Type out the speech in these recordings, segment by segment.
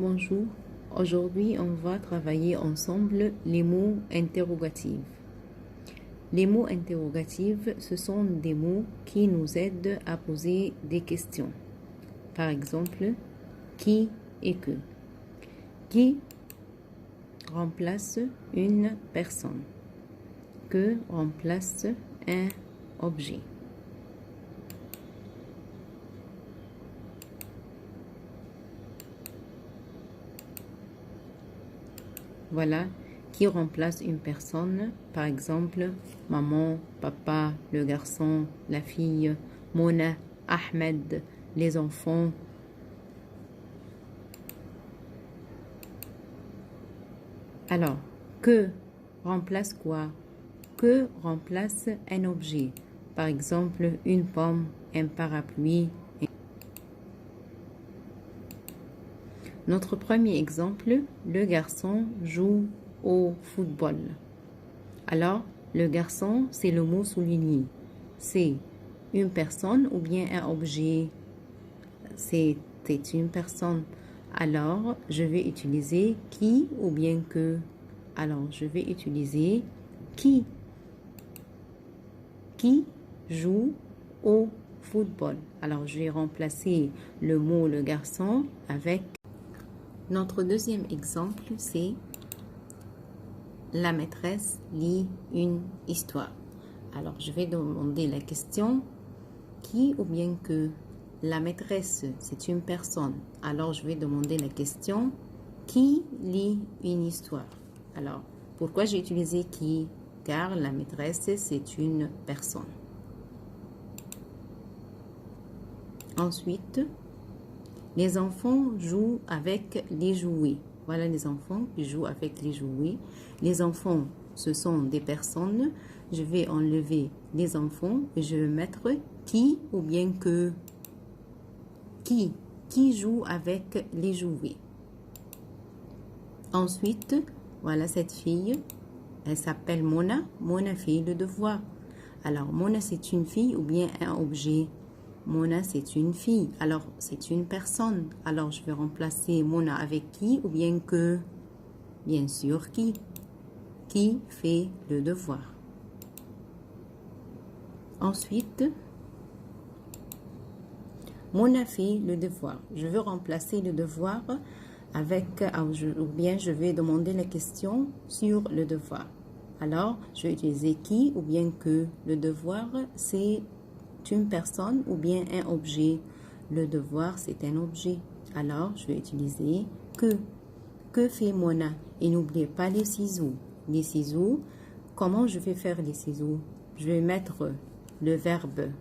Bonjour, aujourd'hui on va travailler ensemble les mots interrogatifs. Les mots interrogatifs, ce sont des mots qui nous aident à poser des questions. Par exemple, qui et que. Qui remplace une personne. Que remplace un objet. Voilà, qui remplace une personne, par exemple, maman, papa, le garçon, la fille, Mona, Ahmed, les enfants. Alors, que remplace quoi? Que remplace un objet, par exemple, une pomme, un parapluie. Notre premier exemple, le garçon joue au football. Alors, le garçon, c'est le mot souligné. C'est une personne ou bien un objet? C'était une personne. Alors, je vais utiliser qui ou bien que. Alors, je vais utiliser qui. Qui joue au football? Alors, je vais remplacer le mot le garçon avec. Notre deuxième exemple, c'est la maîtresse lit une histoire. Alors, je vais demander la question qui ou bien que. La maîtresse, c'est une personne. Alors, je vais demander la question qui lit une histoire. Alors, pourquoi j'ai utilisé qui? Car la maîtresse, c'est une personne. Ensuite, les enfants jouent avec les jouets. Voilà les enfants qui jouent avec les jouets. Les enfants, ce sont des personnes. Je vais enlever les enfants et je vais mettre qui ou bien que. Qui joue avec les jouets. Ensuite, voilà cette fille. Elle s'appelle Mona. Mona fait le devoir. Alors, Mona, c'est une fille ou bien un objet? Mona, c'est une fille. Alors, c'est une personne. Alors, je vais remplacer Mona avec qui ou bien que? Bien sûr, qui. Qui fait le devoir. Ensuite, Mona fait le devoir. Je veux remplacer le devoir avec, ou bien je vais demander la question sur le devoir. Alors, je vais utiliser qui ou bien que. Le devoir, c'est une personne ou bien un objet. Le devoir, c'est un objet. Alors, je vais utiliser que. Que fait Mona? Et n'oubliez pas les ciseaux. Les ciseaux, comment je vais faire les ciseaux? Je vais mettre le verbe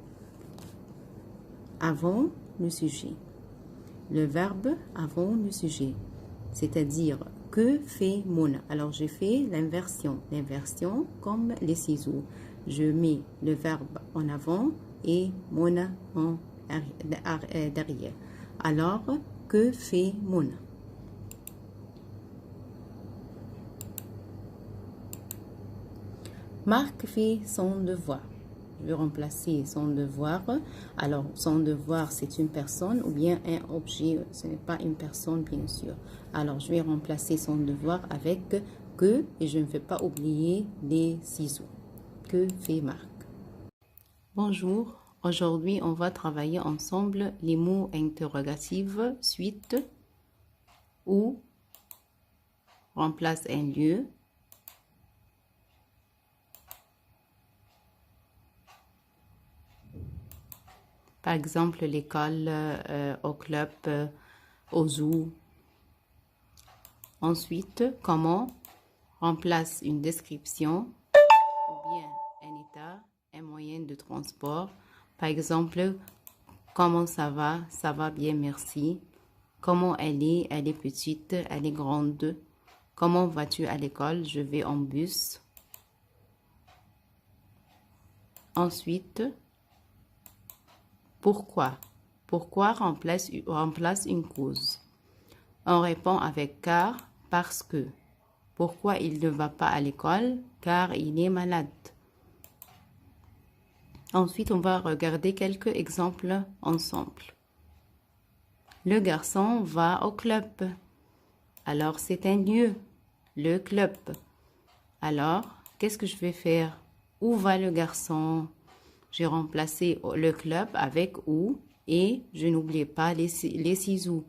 avant le sujet. Le verbe avant le sujet. C'est-à-dire, que fait Mona? Alors, j'ai fait l'inversion. L'inversion comme les ciseaux. Je mets le verbe en avant et Mona en derrière. Alors, que fait Mona? Marc fait son devoir. Je vais remplacer son devoir. Alors, son devoir, c'est une personne ou bien un objet. Ce n'est pas une personne, bien sûr. Alors, je vais remplacer son devoir avec que et je ne vais pas oublier les ciseaux. Que fait Marc? Bonjour. Aujourd'hui, on va travailler ensemble les mots interrogatifs suite ou remplace un lieu. Par exemple, l'école, au club, au zoo. Ensuite, comment remplace une description ou bien un état, un moyen de transport. Par exemple, comment ça va? Ça va bien, merci. Comment elle est petite, elle est grande. Comment vas-tu à l'école? Je vais en bus. Ensuite, pourquoi? Pourquoi remplace une cause? On répond avec car, parce que. Pourquoi il ne va pas à l'école? Car il est malade. Ensuite, on va regarder quelques exemples ensemble. Le garçon va au club. Alors, c'est un lieu, le club. Alors, qu'est-ce que je vais faire? Où va le garçon? J'ai remplacé le club avec où et je n'oublie pas les ciseaux.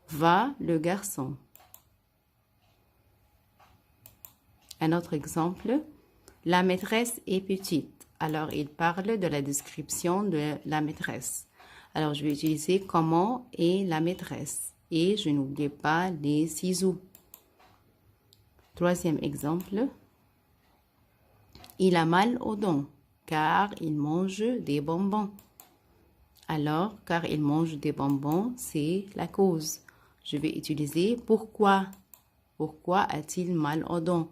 Va le garçon. Un autre exemple, la maîtresse est petite. Alors, il parle de la description de la maîtresse. Alors, je vais utiliser comment est la maîtresse. Et je n'oublie pas les ciseaux. Troisième exemple, il a mal aux dents car il mange des bonbons. Alors, car il mange des bonbons, c'est la cause. Je vais utiliser pourquoi. Pourquoi a-t-il mal aux dents?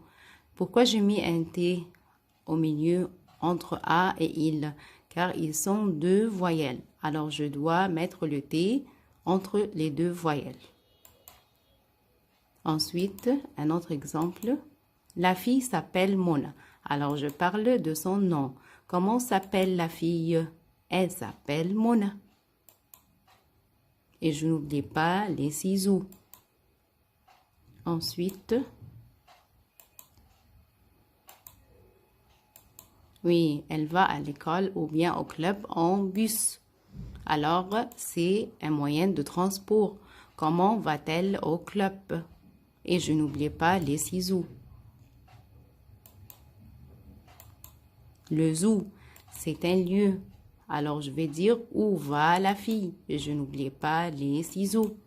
Pourquoi j'ai mis un T au milieu entre A et il? Car ils sont deux voyelles. Alors, je dois mettre le T entre les deux voyelles. Ensuite, un autre exemple. La fille s'appelle Mona. Alors, je parle de son nom. Comment s'appelle la fille? Elle s'appelle Mona. Et je n'oublie pas les ciseaux. Ensuite, oui, elle va à l'école ou bien au club en bus. Alors, c'est un moyen de transport. Comment va-t-elle au club? Et je n'oublie pas les ciseaux. Le zoo, c'est un lieu. Alors, je vais dire où va la fille et je n'oublie pas les ciseaux.